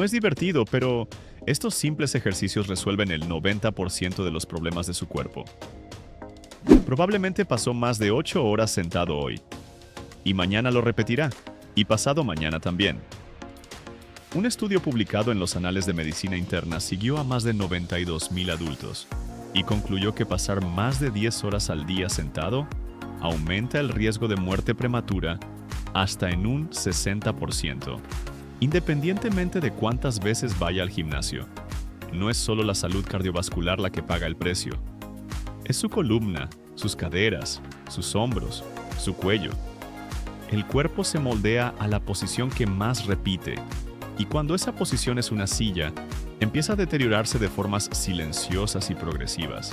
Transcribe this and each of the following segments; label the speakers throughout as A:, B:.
A: No es divertido, pero estos simples ejercicios resuelven el 90% de los problemas de su cuerpo. Probablemente pasó más de 8 horas sentado hoy. Y mañana lo repetirá. Y pasado mañana también. Un estudio publicado en los Anales de Medicina Interna siguió a más de 92,000 adultos y concluyó que pasar más de 10 horas al día sentado aumenta el riesgo de muerte prematura hasta en un 60%, independientemente de cuántas veces vaya al gimnasio. No es solo la salud cardiovascular la que paga el precio. Es su columna, sus caderas, sus hombros, su cuello. El cuerpo se moldea a la posición que más repite. Y cuando esa posición es una silla, empieza a deteriorarse de formas silenciosas y progresivas.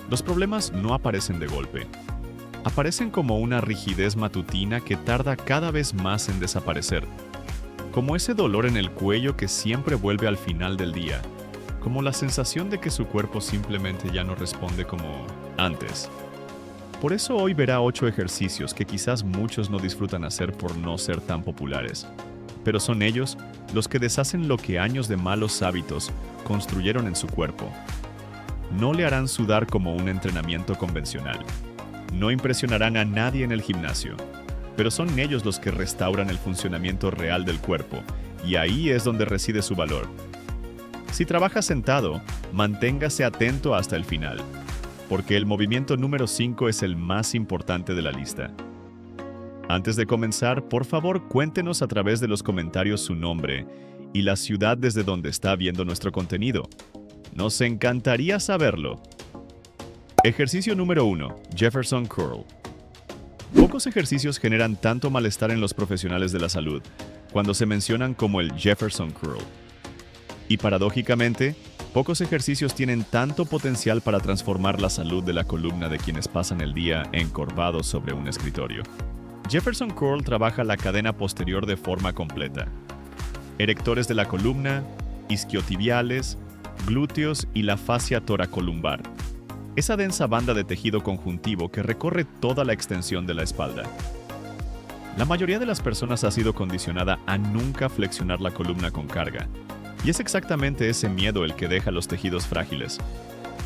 A: Los problemas no aparecen de golpe. Aparecen como una rigidez matutina que tarda cada vez más en desaparecer. Como ese dolor en el cuello que siempre vuelve al final del día. Como la sensación de que su cuerpo simplemente ya no responde como antes. Por eso hoy verá 8 ejercicios que quizás muchos no disfrutan hacer por no ser tan populares. Pero son ellos los que deshacen lo que años de malos hábitos construyeron en su cuerpo. No le harán sudar como un entrenamiento convencional. No impresionarán a nadie en el gimnasio. Pero son ellos los que restauran el funcionamiento real del cuerpo, y ahí es donde reside su valor. Si trabaja sentado, manténgase atento hasta el final, porque el movimiento número 5 es el más importante de la lista. Antes de comenzar, por favor, cuéntenos a través de los comentarios su nombre y la ciudad desde donde está viendo nuestro contenido. Nos encantaría saberlo. Ejercicio número 1. Jefferson Curl. Pocos ejercicios generan tanto malestar en los profesionales de la salud cuando se mencionan como el Jefferson Curl. Y paradójicamente, pocos ejercicios tienen tanto potencial para transformar la salud de la columna de quienes pasan el día encorvados sobre un escritorio. Jefferson Curl trabaja la cadena posterior de forma completa. Erectores de la columna, isquiotibiales, glúteos y la fascia toracolumbar. Esa densa banda de tejido conjuntivo que recorre toda la extensión de la espalda. La mayoría de las personas ha sido condicionada a nunca flexionar la columna con carga. Y es exactamente ese miedo el que deja los tejidos frágiles.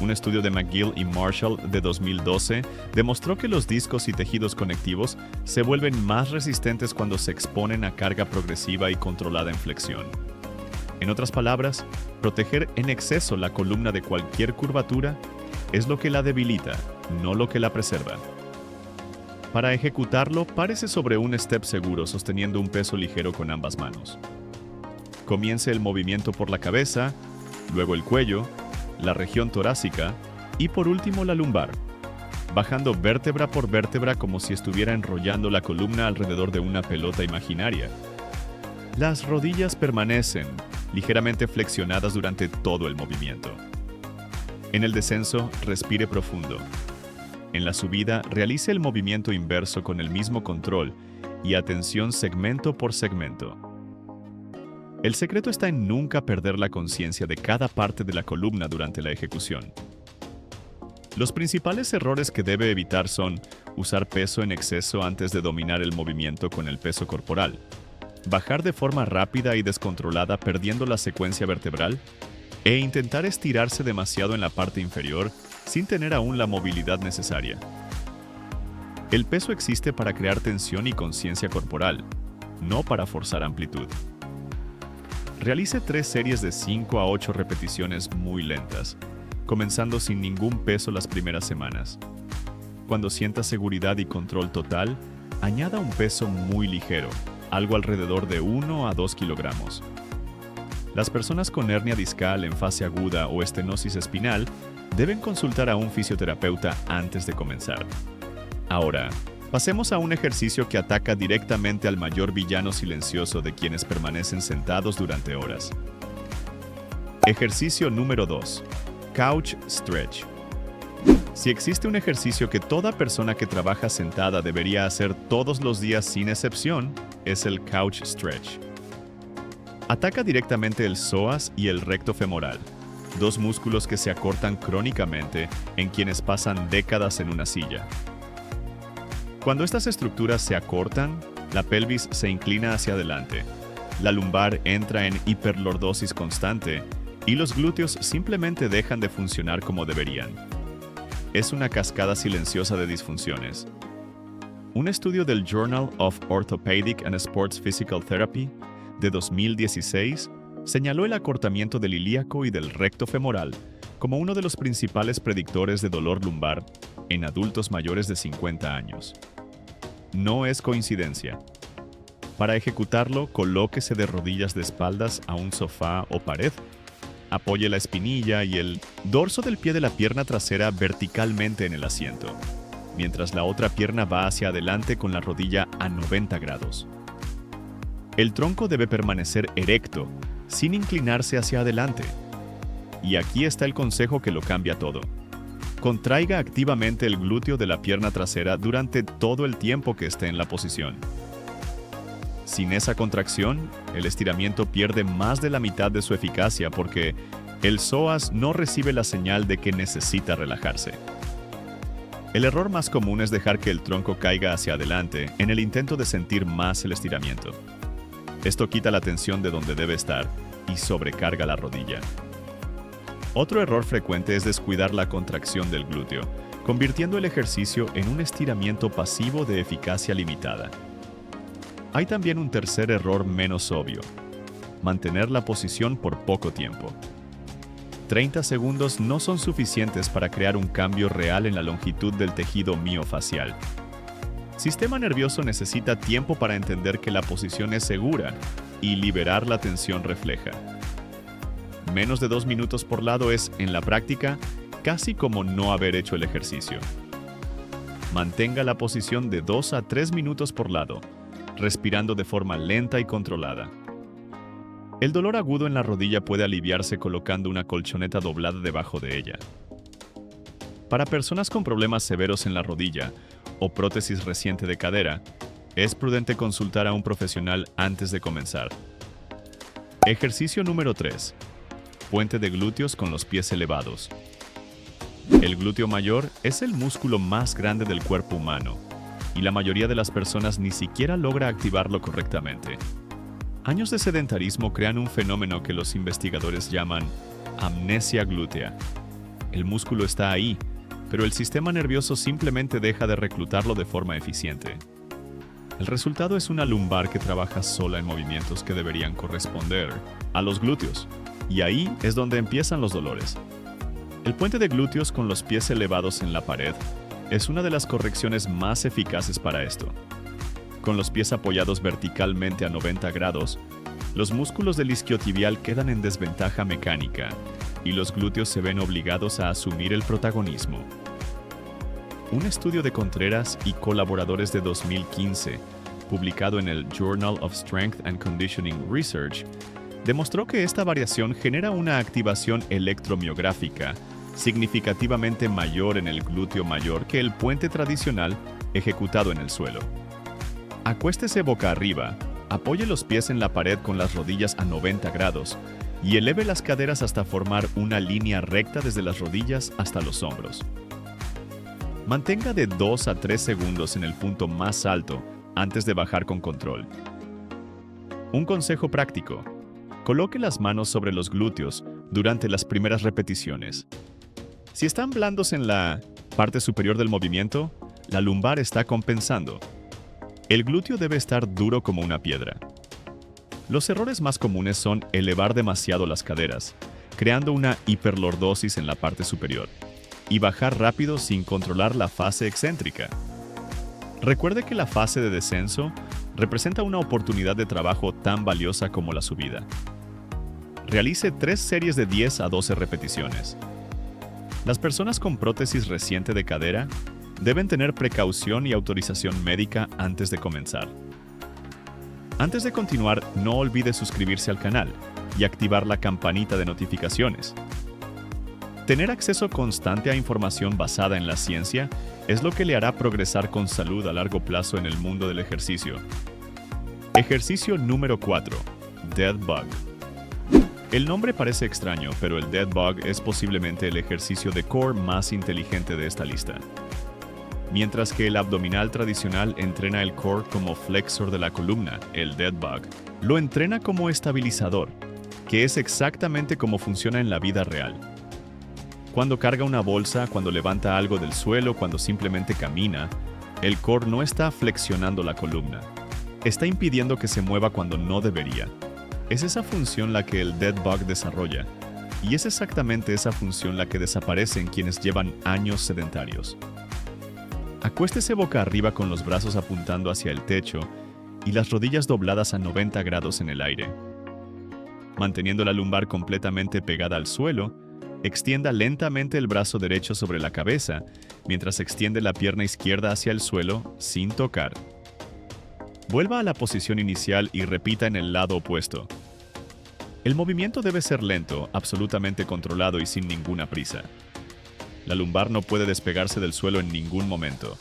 A: Un estudio de McGill y Marshall de 2012 demostró que los discos y tejidos conectivos se vuelven más resistentes cuando se exponen a carga progresiva y controlada en flexión. En otras palabras, proteger en exceso la columna de cualquier curvatura es lo que la debilita, no lo que la preserva. Para ejecutarlo, párese sobre un step seguro sosteniendo un peso ligero con ambas manos. Comience el movimiento por la cabeza, luego el cuello, la región torácica y por último la lumbar, bajando vértebra por vértebra como si estuviera enrollando la columna alrededor de una pelota imaginaria. Las rodillas permanecen ligeramente flexionadas durante todo el movimiento. En el descenso, respire profundo. En la subida, realice el movimiento inverso con el mismo control y atención segmento por segmento. El secreto está en nunca perder la conciencia de cada parte de la columna durante la ejecución. Los principales errores que debe evitar son usar peso en exceso antes de dominar el movimiento con el peso corporal, bajar de forma rápida y descontrolada perdiendo la secuencia vertebral, e intentar estirarse demasiado en la parte inferior sin tener aún la movilidad necesaria. El peso existe para crear tensión y conciencia corporal, no para forzar amplitud. Realice 3 series de 5 a 8 repeticiones muy lentas, comenzando sin ningún peso las primeras semanas. Cuando sienta seguridad y control total, añada un peso muy ligero, algo alrededor de 1 a 2 kilogramos. Las personas con hernia discal en fase aguda o estenosis espinal deben consultar a un fisioterapeuta antes de comenzar. Ahora, pasemos a un ejercicio que ataca directamente al mayor villano silencioso de quienes permanecen sentados durante horas. Ejercicio número 2. Couch Stretch. Si existe un ejercicio que toda persona que trabaja sentada debería hacer todos los días sin excepción, es el Couch Stretch. Ataca directamente el psoas y el recto femoral, dos músculos que se acortan crónicamente en quienes pasan décadas en una silla. Cuando estas estructuras se acortan, la pelvis se inclina hacia adelante, la lumbar entra en hiperlordosis constante y los glúteos simplemente dejan de funcionar como deberían. Es una cascada silenciosa de disfunciones. Un estudio del Journal of Orthopedic and Sports Physical Therapy de 2016 señaló el acortamiento del ilíaco y del recto femoral como uno de los principales predictores de dolor lumbar en adultos mayores de 50 años. No es coincidencia. Para ejecutarlo, colóquese de rodillas de espaldas a un sofá o pared. Apoye la espinilla y el dorso del pie de la pierna trasera verticalmente en el asiento, mientras la otra pierna va hacia adelante con la rodilla a 90 grados. El tronco debe permanecer erecto, sin inclinarse hacia adelante. Y aquí está el consejo que lo cambia todo. Contraiga activamente el glúteo de la pierna trasera durante todo el tiempo que esté en la posición. Sin esa contracción, el estiramiento pierde más de la mitad de su eficacia porque el psoas no recibe la señal de que necesita relajarse. El error más común es dejar que el tronco caiga hacia adelante en el intento de sentir más el estiramiento. Esto quita la tensión de donde debe estar y sobrecarga la rodilla. Otro error frecuente es descuidar la contracción del glúteo, convirtiendo el ejercicio en un estiramiento pasivo de eficacia limitada. Hay también un tercer error menos obvio: mantener la posición por poco tiempo. 30 segundos no son suficientes para crear un cambio real en la longitud del tejido miofacial. Sistema nervioso necesita tiempo para entender que la posición es segura y liberar la tensión refleja. Menos de 2 minutos por lado es, en la práctica, casi como no haber hecho el ejercicio. Mantenga la posición de 2 a 3 minutos por lado, respirando de forma lenta y controlada. El dolor agudo en la rodilla puede aliviarse colocando una colchoneta doblada debajo de ella. Para personas con problemas severos en la rodilla o prótesis reciente de cadera, es prudente consultar a un profesional antes de comenzar. Ejercicio número 3. Puente de glúteos con los pies elevados. El glúteo mayor es el músculo más grande del cuerpo humano, y la mayoría de las personas ni siquiera logra activarlo correctamente. Años de sedentarismo crean un fenómeno que los investigadores llaman amnesia glútea. El músculo está ahí, pero el sistema nervioso simplemente deja de reclutarlo de forma eficiente. El resultado es una lumbar que trabaja sola en movimientos que deberían corresponder a los glúteos, y ahí es donde empiezan los dolores. El puente de glúteos con los pies elevados en la pared es una de las correcciones más eficaces para esto. Con los pies apoyados verticalmente a 90 grados, los músculos del isquiotibial quedan en desventaja mecánica y los glúteos se ven obligados a asumir el protagonismo. Un estudio de Contreras y colaboradores de 2015, publicado en el Journal of Strength and Conditioning Research, demostró que esta variación genera una activación electromiográfica significativamente mayor en el glúteo mayor que el puente tradicional ejecutado en el suelo. Acuéstese boca arriba, apoye los pies en la pared con las rodillas a 90 grados y eleve las caderas hasta formar una línea recta desde las rodillas hasta los hombros. Mantenga de 2 a 3 segundos en el punto más alto antes de bajar con control. Un consejo práctico: coloque las manos sobre los glúteos durante las primeras repeticiones. Si están blandos en la parte superior del movimiento, la lumbar está compensando. El glúteo debe estar duro como una piedra. Los errores más comunes son elevar demasiado las caderas, creando una hiperlordosis en la parte superior, y bajar rápido sin controlar la fase excéntrica. Recuerde que la fase de descenso representa una oportunidad de trabajo tan valiosa como la subida. Realice 3 series de 10 a 12 repeticiones. Las personas con prótesis reciente de cadera deben tener precaución y autorización médica antes de comenzar. Antes de continuar, no olvide suscribirse al canal y activar la campanita de notificaciones. Tener acceso constante a información basada en la ciencia es lo que le hará progresar con salud a largo plazo en el mundo del ejercicio. Ejercicio número 4. Dead Bug. El nombre parece extraño, pero el Dead Bug es posiblemente el ejercicio de core más inteligente de esta lista. Mientras que el abdominal tradicional entrena el core como flexor de la columna, el dead bug, lo entrena como estabilizador, que es exactamente como funciona en la vida real. Cuando carga una bolsa, cuando levanta algo del suelo, cuando simplemente camina, el core no está flexionando la columna. Está impidiendo que se mueva cuando no debería. Es esa función la que el dead bug desarrolla, y es exactamente esa función la que desaparece en quienes llevan años sedentarios. Acuéstese boca arriba con los brazos apuntando hacia el techo y las rodillas dobladas a 90 grados en el aire. Manteniendo la lumbar completamente pegada al suelo, extienda lentamente el brazo derecho sobre la cabeza mientras extiende la pierna izquierda hacia el suelo sin tocar. Vuelva a la posición inicial y repita en el lado opuesto. El movimiento debe ser lento, absolutamente controlado y sin ninguna prisa. La lumbar no puede despegarse del suelo en ningún momento.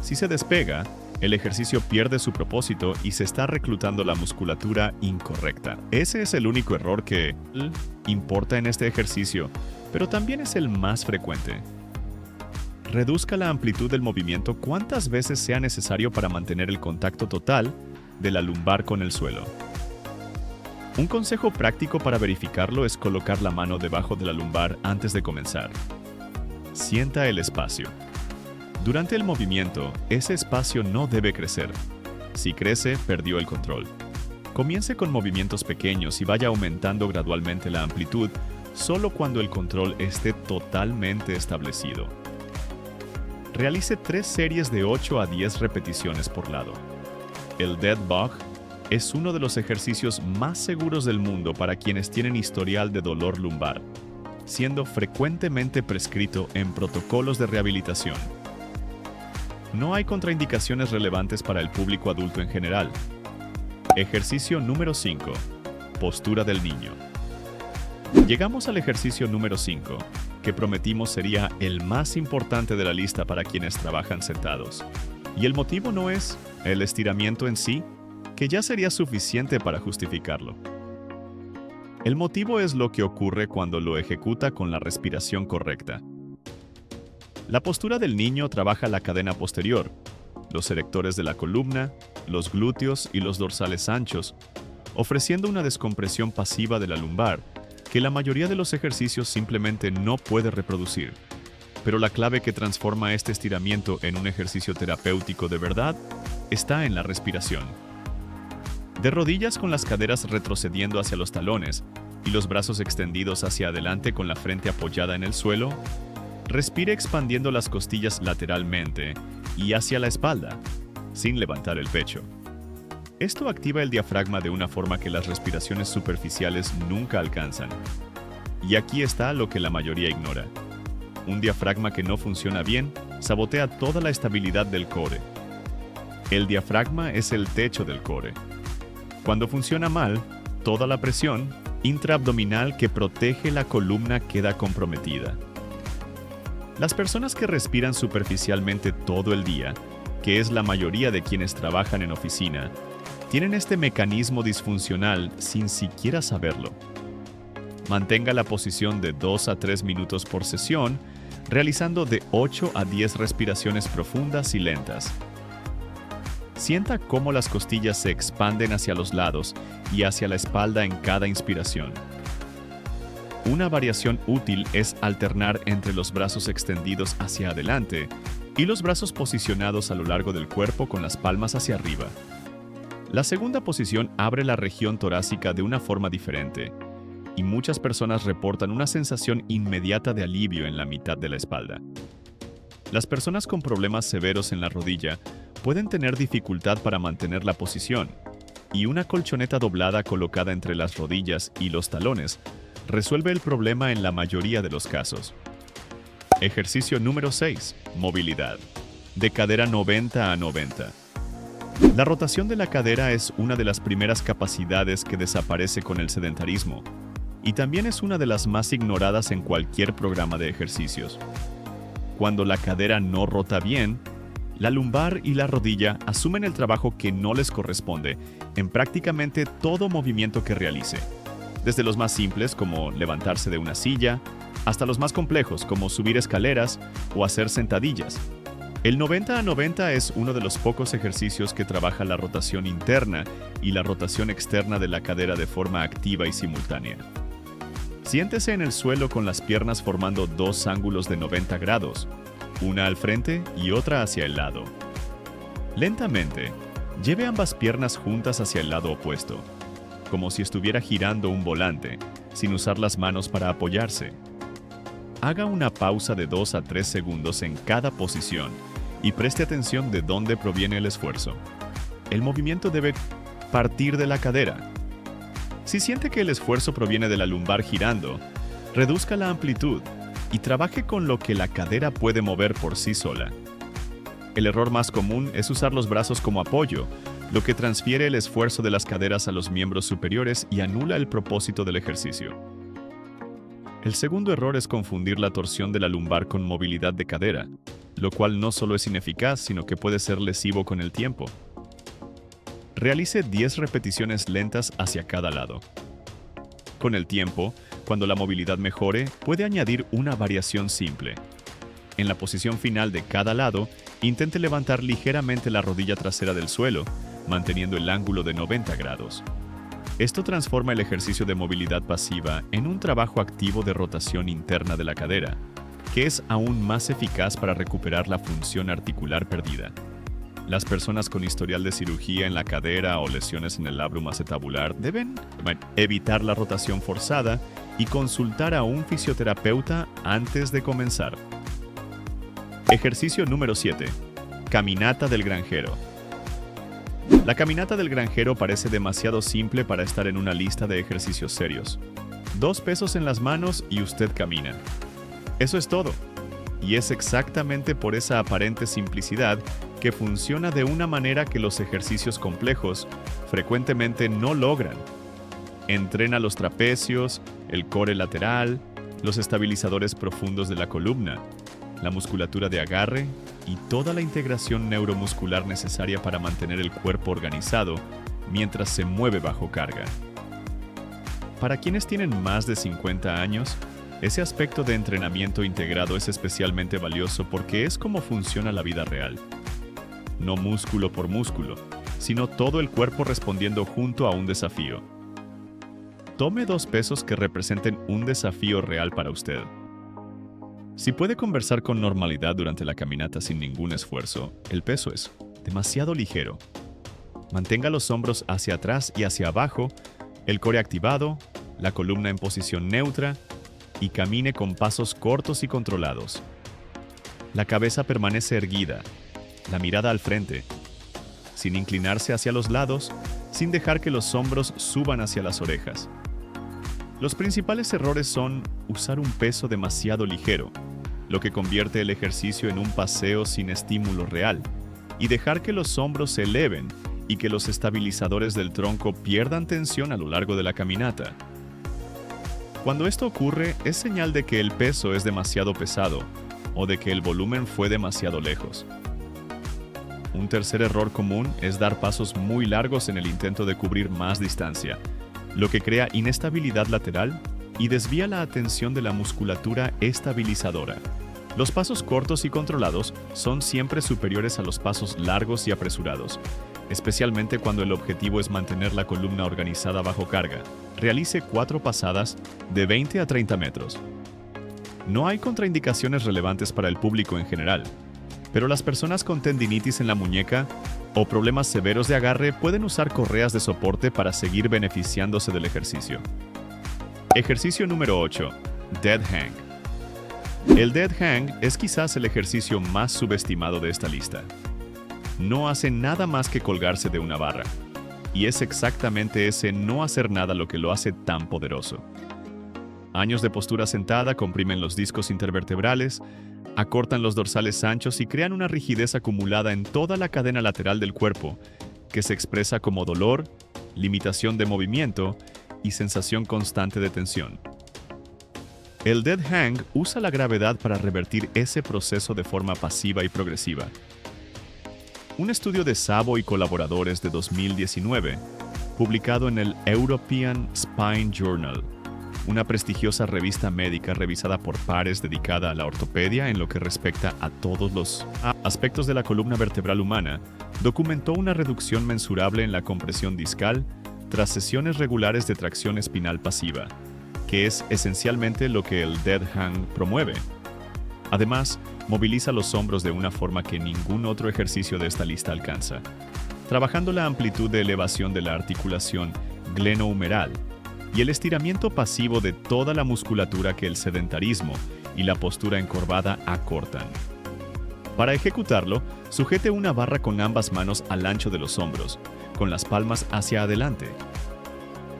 A: Si se despega, el ejercicio pierde su propósito y se está reclutando la musculatura incorrecta. Ese es el único error que importa en este ejercicio, pero también es el más frecuente. Reduzca la amplitud del movimiento cuantas veces sea necesario para mantener el contacto total de la lumbar con el suelo. Un consejo práctico para verificarlo es colocar la mano debajo de la lumbar antes de comenzar. Sienta el espacio. Durante el movimiento, ese espacio no debe crecer. Si crece, perdió el control. Comience con movimientos pequeños y vaya aumentando gradualmente la amplitud solo cuando el control esté totalmente establecido. Realice 3 series de 8 a 10 repeticiones por lado. El dead bug es uno de los ejercicios más seguros del mundo para quienes tienen historial de dolor lumbar, siendo frecuentemente prescrito en protocolos de rehabilitación. No hay contraindicaciones relevantes para el público adulto en general. Ejercicio número 5. Postura del niño. Llegamos al ejercicio número 5, que prometimos sería el más importante de la lista para quienes trabajan sentados. Y el motivo no es el estiramiento en sí, que ya sería suficiente para justificarlo. El motivo es lo que ocurre cuando lo ejecuta con la respiración correcta. La postura del niño trabaja la cadena posterior, los erectores de la columna, los glúteos y los dorsales anchos, ofreciendo una descompresión pasiva de la lumbar que la mayoría de los ejercicios simplemente no puede reproducir. Pero la clave que transforma este estiramiento en un ejercicio terapéutico de verdad está en la respiración. De rodillas con las caderas retrocediendo hacia los talones y los brazos extendidos hacia adelante con la frente apoyada en el suelo, respire expandiendo las costillas lateralmente y hacia la espalda, sin levantar el pecho. Esto activa el diafragma de una forma que las respiraciones superficiales nunca alcanzan. Y aquí está lo que la mayoría ignora. Un diafragma que no funciona bien sabotea toda la estabilidad del core. El diafragma es el techo del core. Cuando funciona mal, toda la presión intraabdominal que protege la columna queda comprometida. Las personas que respiran superficialmente todo el día, que es la mayoría de quienes trabajan en oficina, tienen este mecanismo disfuncional sin siquiera saberlo. Mantenga la posición de 2 a 3 minutos por sesión, realizando de 8 a 10 respiraciones profundas y lentas. Sienta cómo las costillas se expanden hacia los lados y hacia la espalda en cada inspiración. Una variación útil es alternar entre los brazos extendidos hacia adelante y los brazos posicionados a lo largo del cuerpo con las palmas hacia arriba. La segunda posición abre la región torácica de una forma diferente, y muchas personas reportan una sensación inmediata de alivio en la mitad de la espalda. Las personas con problemas severos en la rodilla pueden tener dificultad para mantener la posición, y una colchoneta doblada colocada entre las rodillas y los talones resuelve el problema en la mayoría de los casos. Ejercicio número 6. Movilidad. De cadera 90 a 90. La rotación de la cadera es una de las primeras capacidades que desaparece con el sedentarismo, y también es una de las más ignoradas en cualquier programa de ejercicios. Cuando la cadera no rota bien, la lumbar y la rodilla asumen el trabajo que no les corresponde en prácticamente todo movimiento que realice, desde los más simples como levantarse de una silla, hasta los más complejos como subir escaleras o hacer sentadillas. El 90 a 90 es uno de los pocos ejercicios que trabaja la rotación interna y la rotación externa de la cadera de forma activa y simultánea. Siéntese en el suelo con las piernas formando dos ángulos de 90 grados, una al frente y otra hacia el lado. Lentamente, lleve ambas piernas juntas hacia el lado opuesto, como si estuviera girando un volante, sin usar las manos para apoyarse. Haga una pausa de 2 a 3 segundos en cada posición y preste atención de dónde proviene el esfuerzo. El movimiento debe partir de la cadera. Si siente que el esfuerzo proviene de la lumbar girando, reduzca la amplitud y trabaje con lo que la cadera puede mover por sí sola. El error más común es usar los brazos como apoyo, lo que transfiere el esfuerzo de las caderas a los miembros superiores y anula el propósito del ejercicio. El segundo error es confundir la torsión de la lumbar con movilidad de cadera, lo cual no solo es ineficaz, sino que puede ser lesivo con el tiempo. Realice 10 repeticiones lentas hacia cada lado. Con el tiempo, cuando la movilidad mejore, puede añadir una variación simple. En la posición final de cada lado, intente levantar ligeramente la rodilla trasera del suelo, manteniendo el ángulo de 90 grados. Esto transforma el ejercicio de movilidad pasiva en un trabajo activo de rotación interna de la cadera, que es aún más eficaz para recuperar la función articular perdida. Las personas con historial de cirugía en la cadera o lesiones en el labrum acetabular deben evitar la rotación forzada y consultar a un fisioterapeuta antes de comenzar. Ejercicio número 7. Caminata del granjero. La caminata del granjero parece demasiado simple para estar en una lista de ejercicios serios. 2 pesos en las manos y usted camina. Eso es todo. Y es exactamente por esa aparente simplicidad que funciona de una manera que los ejercicios complejos frecuentemente no logran. Entrena los trapecios, el core lateral, los estabilizadores profundos de la columna, la musculatura de agarre y toda la integración neuromuscular necesaria para mantener el cuerpo organizado mientras se mueve bajo carga. Para quienes tienen más de 50 años, ese aspecto de entrenamiento integrado es especialmente valioso porque es como funciona la vida real. No músculo por músculo, sino todo el cuerpo respondiendo junto a un desafío. Tome 2 pesos que representen un desafío real para usted. Si puede conversar con normalidad durante la caminata sin ningún esfuerzo, el peso es demasiado ligero. Mantenga los hombros hacia atrás y hacia abajo, el core activado, la columna en posición neutra y camine con pasos cortos y controlados. La cabeza permanece erguida, la mirada al frente, sin inclinarse hacia los lados, sin dejar que los hombros suban hacia las orejas. Los principales errores son usar un peso demasiado ligero, lo que convierte el ejercicio en un paseo sin estímulo real, y dejar que los hombros se eleven y que los estabilizadores del tronco pierdan tensión a lo largo de la caminata. Cuando esto ocurre, es señal de que el peso es demasiado pesado o de que el volumen fue demasiado lejos. Un tercer error común es dar pasos muy largos en el intento de cubrir más distancia, lo que crea inestabilidad lateral y desvía la atención de la musculatura estabilizadora. Los pasos cortos y controlados son siempre superiores a los pasos largos y apresurados, especialmente cuando el objetivo es mantener la columna organizada bajo carga. Realice 4 pasadas de 20 a 30 metros. No hay contraindicaciones relevantes para el público en general, pero las personas con tendinitis en la muñeca o problemas severos de agarre pueden usar correas de soporte para seguir beneficiándose del ejercicio. Ejercicio número 8. Dead Hang. El Dead Hang es quizás el ejercicio más subestimado de esta lista. No hace nada más que colgarse de una barra, y es exactamente ese no hacer nada lo que lo hace tan poderoso. Años de postura sentada comprimen los discos intervertebrales, acortan los dorsales anchos y crean una rigidez acumulada en toda la cadena lateral del cuerpo, que se expresa como dolor, limitación de movimiento y sensación constante de tensión. El Dead Hang usa la gravedad para revertir ese proceso de forma pasiva y progresiva. Un estudio de Szabo y colaboradores de 2019, publicado en el European Spine Journal, una prestigiosa revista médica revisada por pares dedicada a la ortopedia en lo que respecta a todos los aspectos de la columna vertebral humana, documentó una reducción mensurable en la compresión discal tras sesiones regulares de tracción espinal pasiva, que es esencialmente lo que el dead hang promueve. Además, moviliza los hombros de una forma que ningún otro ejercicio de esta lista alcanza, trabajando la amplitud de elevación de la articulación glenohumeral y el estiramiento pasivo de toda la musculatura que el sedentarismo y la postura encorvada acortan. Para ejecutarlo, sujete una barra con ambas manos al ancho de los hombros, con las palmas hacia adelante.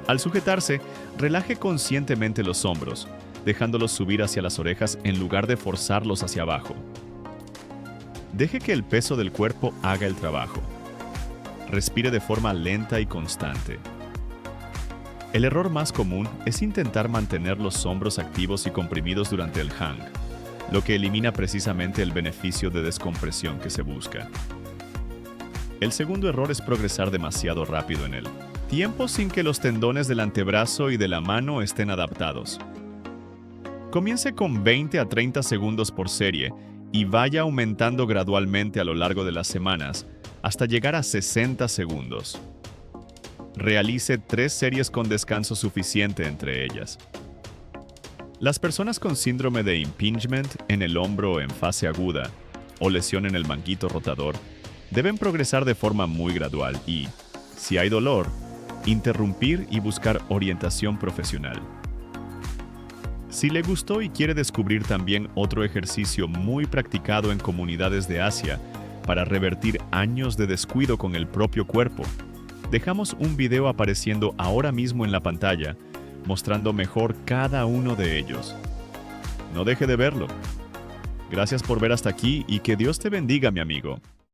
A: Al sujetarse, relaje conscientemente los hombros, dejándolos subir hacia las orejas en lugar de forzarlos hacia abajo. Deje que el peso del cuerpo haga el trabajo. Respire de forma lenta y constante. El error más común es intentar mantener los hombros activos y comprimidos durante el hang, lo que elimina precisamente el beneficio de descompresión que se busca. El segundo error es progresar demasiado rápido en él, tiempo sin que los tendones del antebrazo y de la mano estén adaptados. Comience con 20 a 30 segundos por serie y vaya aumentando gradualmente a lo largo de las semanas hasta llegar a 60 segundos. Realice 3 series con descanso suficiente entre ellas. Las personas con síndrome de impingement en el hombro en fase aguda o lesión en el manguito rotador deben progresar de forma muy gradual y, si hay dolor, interrumpir y buscar orientación profesional. Si le gustó y quiere descubrir también otro ejercicio muy practicado en comunidades de Asia para revertir años de descuido con el propio cuerpo, dejamos un video apareciendo ahora mismo en la pantalla, mostrando mejor cada uno de ellos. No deje de verlo. Gracias por ver hasta aquí y que Dios te bendiga, mi amigo.